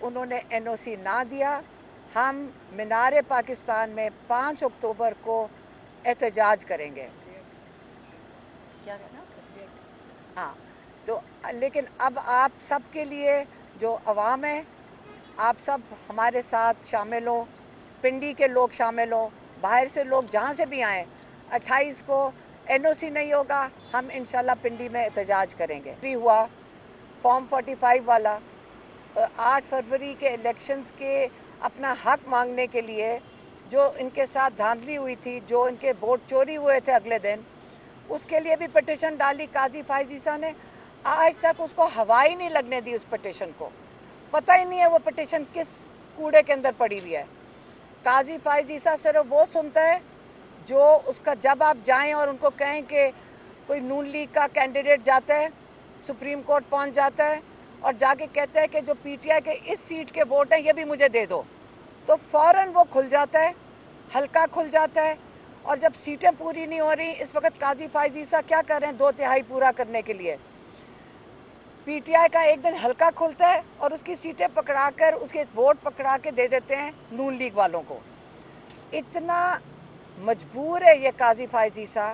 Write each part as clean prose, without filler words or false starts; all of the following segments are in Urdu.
انہوں نے NOC نہ دیا، ہم مینار پاکستان میں 5 اکتوبر کو احتجاج کریں گے. کیا کہنا؟ ہاں، تو لیکن اب آپ سب کے لیے جو عوام ہے، آپ سب ہمارے ساتھ شامل ہوں، پنڈی کے لوگ شامل ہوں، باہر سے لوگ جہاں سے بھی آئیں. 28 کو NOC نہیں ہوگا، ہم انشاءاللہ پنڈی میں احتجاج کریں گے. ہوا فارم 45 والا 8 فروری کے الیکشنز کے اپنا حق مانگنے کے لیے جو ان کے ساتھ دھاندلی ہوئی تھی، جو ان کے ووٹ چوری ہوئے تھے اگلے دن، اس کے لیے بھی پٹیشن ڈالی قاضی فائز عیسیٰ نے. آج تک اس کو ہوا ہی نہیں لگنے دی. اس پٹیشن کو پتہ ہی نہیں ہے وہ پٹیشن کس کوڑے کے اندر پڑی ہوئی ہے. قاضی فائز عیسیٰ صرف وہ سنتا ہے جو اس کا، جب آپ جائیں اور ان کو کہیں کہ کوئی نون لیگ کا کینڈیڈیٹ جاتا ہے سپریم کورٹ پہنچ جاتا ہے اور جا کے کہتا ہے کہ جو PTI کے اس سیٹ کے ووٹ ہیں یہ بھی مجھے دے دو، تو فوراً وہ کھل جاتا ہے، حلقہ کھل جاتا ہے. اور جب سیٹیں پوری نہیں ہو رہی، اس وقت قاضی فائز عیسیٰ کیا کر رہے ہیں 2/3 پورا کرنے کے لیے؟ PTI کا ایک دن حلقہ کھلتا ہے اور اس کی سیٹیں پکڑا کر، اس کے ووٹ پکڑا کے دے دیتے ہیں نون لیگ والوں کو. اتنا مجبور ہے یہ قاضی فائز عیسیٰ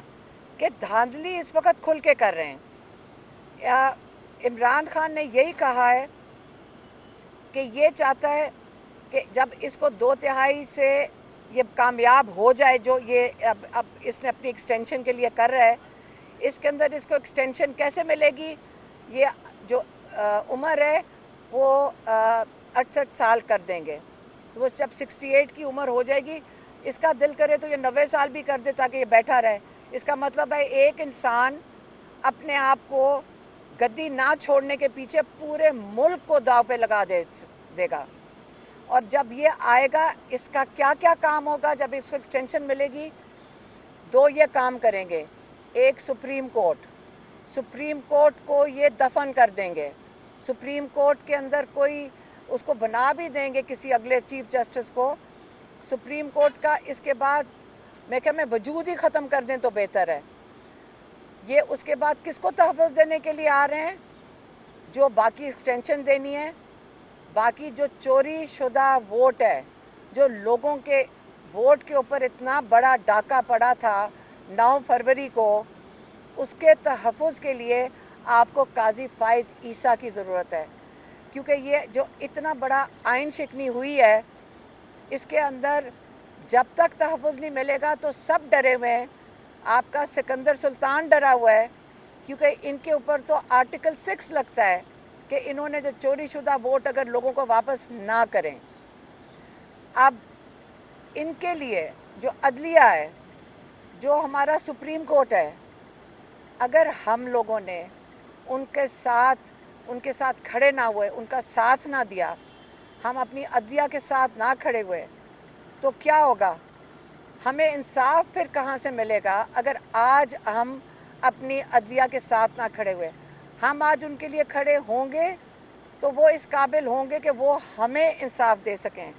کہ دھاندلی اس وقت کھل کے کر رہے ہیں. عمران خان نے یہی کہا ہے کہ یہ چاہتا ہے کہ جب اس کو 2/3 سے یہ کامیاب ہو جائے، جو یہ اب اس نے اپنی ایکسٹینشن کے لیے کر رہا ہے، اس کے اندر اس کو ایکسٹینشن کیسے ملے گی؟ یہ جو عمر ہے وہ 68 سال کر دیں گے. وہ جب 68 کی عمر ہو جائے گی، اس کا دل کرے تو یہ 90 سال بھی کر دے تاکہ یہ بیٹھا رہے. اس کا مطلب ہے ایک انسان اپنے آپ کو گدی نہ چھوڑنے کے پیچھے پورے ملک کو داؤ پہ لگا دے گا. اور جب یہ آئے گا، اس کا کیا کیا کام ہوگا جب اس کو ایکسٹینشن ملے گی؟ 2 یہ کام کریں گے. ایک، سپریم کورٹ کو یہ دفن کر دیں گے. سپریم کورٹ کے اندر کوئی اس کو بنا بھی دیں گے کسی اگلے چیف جسٹس کو. سپریم کورٹ کا اس کے بعد میں کہ میں وجود ہی ختم کر دیں تو بہتر ہے. یہ اس کے بعد کس کو تحفظ دینے کے لیے آ رہے ہیں؟ جو باقی ایکسٹینشن دینی ہے، باقی جو چوری شدہ ووٹ ہے، جو لوگوں کے ووٹ کے اوپر اتنا بڑا ڈاکہ پڑا تھا 9 فروری کو، اس کے تحفظ کے لیے آپ کو قاضی فائز عیسیٰ کی ضرورت ہے. کیونکہ یہ جو اتنا بڑا آئین شکنی ہوئی ہے، اس کے اندر جب تک تحفظ نہیں ملے گا تو سب ڈرے ہوئے ہیں. آپ کا سکندر سلطان ڈرا ہوا ہے کیونکہ ان کے اوپر تو آرٹیکل 6 لگتا ہے کہ انہوں نے جو چوری شدہ ووٹ اگر لوگوں کو واپس نہ کریں. اب ان کے لیے جو عدلیہ ہے، جو ہمارا سپریم کورٹ ہے، اگر ہم لوگوں نے ان کے ساتھ کھڑے نہ ہوئے، ان کا ساتھ نہ دیا، ہم اپنی عدلیہ کے ساتھ نہ کھڑے ہوئے، تو کیا ہوگا؟ ہمیں انصاف پھر کہاں سے ملے گا اگر آج ہم اپنی عدلیہ کے ساتھ نہ کھڑے ہوئے؟ ہم آج ان کے لیے کھڑے ہوں گے تو وہ اس قابل ہوں گے کہ وہ ہمیں انصاف دے سکیں.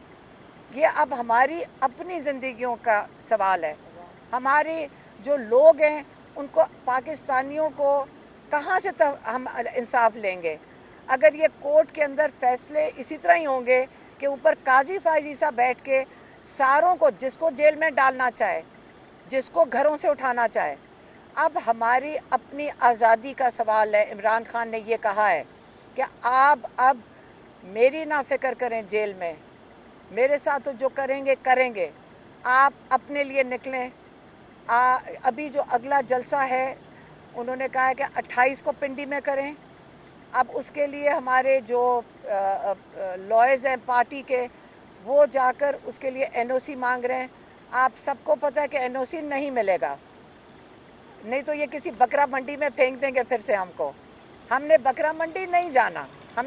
یہ اب ہماری اپنی زندگیوں کا سوال ہے. ہمارے جو لوگ ہیں ان کو، پاکستانیوں کو کہاں سے ہم انصاف لیں گے اگر یہ کورٹ کے اندر فیصلے اسی طرح ہی ہوں گے کہ اوپر قاضی فائز عیسیٰ بیٹھ کے ساروں کو، جس کو جیل میں ڈالنا چاہے، جس کو گھروں سے اٹھانا چاہے. اب ہماری اپنی آزادی کا سوال ہے. عمران خان نے یہ کہا ہے کہ آپ اب میری نہ فکر کریں جیل میں، میرے ساتھ جو کریں گے، آپ اپنے لیے نکلیں. ابھی جو اگلا جلسہ ہے انہوں نے کہا ہے کہ 28 کو پنڈی میں کریں. اب اس کے لیے ہمارے جو لائرز ہیں پارٹی کے، وہ جا کر اس کے لیے NOC مانگ رہے ہیں. آپ سب کو پتہ ہے کہ NOC نہیں ملے گا، نہیں تو یہ کسی بکرا منڈی میں پھینک دیں گے پھر سے ہم کو. ہم نے بکرا منڈی نہیں جانا. ہم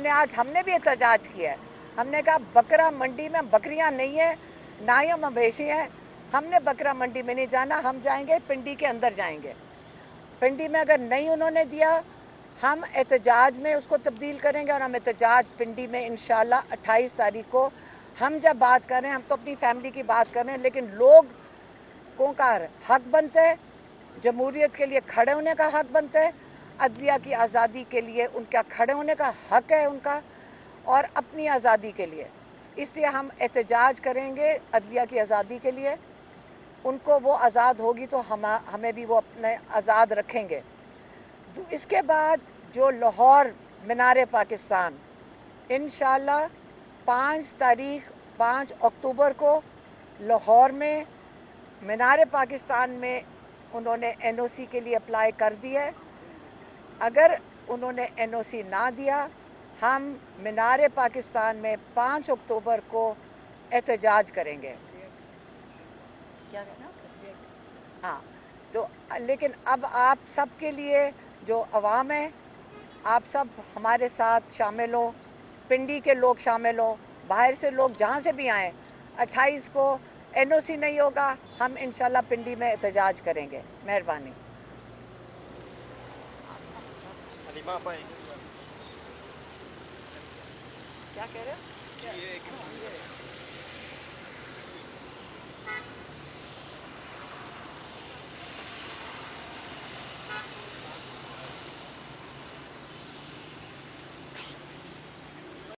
نے بھی احتجاج کیا ہے. ہم نے کہا بکرا منڈی میں بکریاں نہیں ہیں، نہ ہی ہم مویشی ہیں. ہم نے بکرا منڈی میں نہیں جانا. ہم جائیں گے پنڈی کے اندر جائیں گے. پنڈی میں اگر نہیں انہوں نے دیا، ہم احتجاج میں اس کو تبدیل کریں گے. اور ہم احتجاج پنڈی میں انشاءاللہ 28 تاریخ کو، ہم جب بات کر رہے ہیں ہم تو اپنی فیملی کی بات کر رہے ہیں، لیکن لوگوں کا حق بنتا ہے، جمہوریت کے لیے کھڑے ہونے کا حق بنتا ہے، عدلیہ کی آزادی کے لیے ان کا کھڑے ہونے کا حق ہے ان کا. اور اپنی آزادی کے لیے. اس لیے ہم احتجاج کریں گے عدلیہ کی آزادی کے لیے. ان کو وہ آزاد ہوگی تو ہمیں بھی وہ اپنے آزاد رکھیں گے. اس کے بعد جو لاہور مینار پاکستان انشاءاللہ 5 اکتوبر کو لاہور میں مینار پاکستان میں انہوں نے این او سی کے لیے اپلائی کر دیا ہے. اگر انہوں نے این او سی نہ دیا ہم مینار پاکستان میں 5 اکتوبر کو احتجاج کریں گے. کیا کہنا؟ ہاں تو لیکن اب آپ سب کے لیے جو عوام ہے آپ سب ہمارے ساتھ شامل ہوں. پنڈی کے لوگ شامل ہوں, باہر سے لوگ جہاں سے بھی آئیں. 28 کو این او سی نہیں ہوگا ہم انشاءاللہ پنڈی میں احتجاج کریں گے. مہربانی. حلیمہ آپا کیا کہہ رہے ہو؟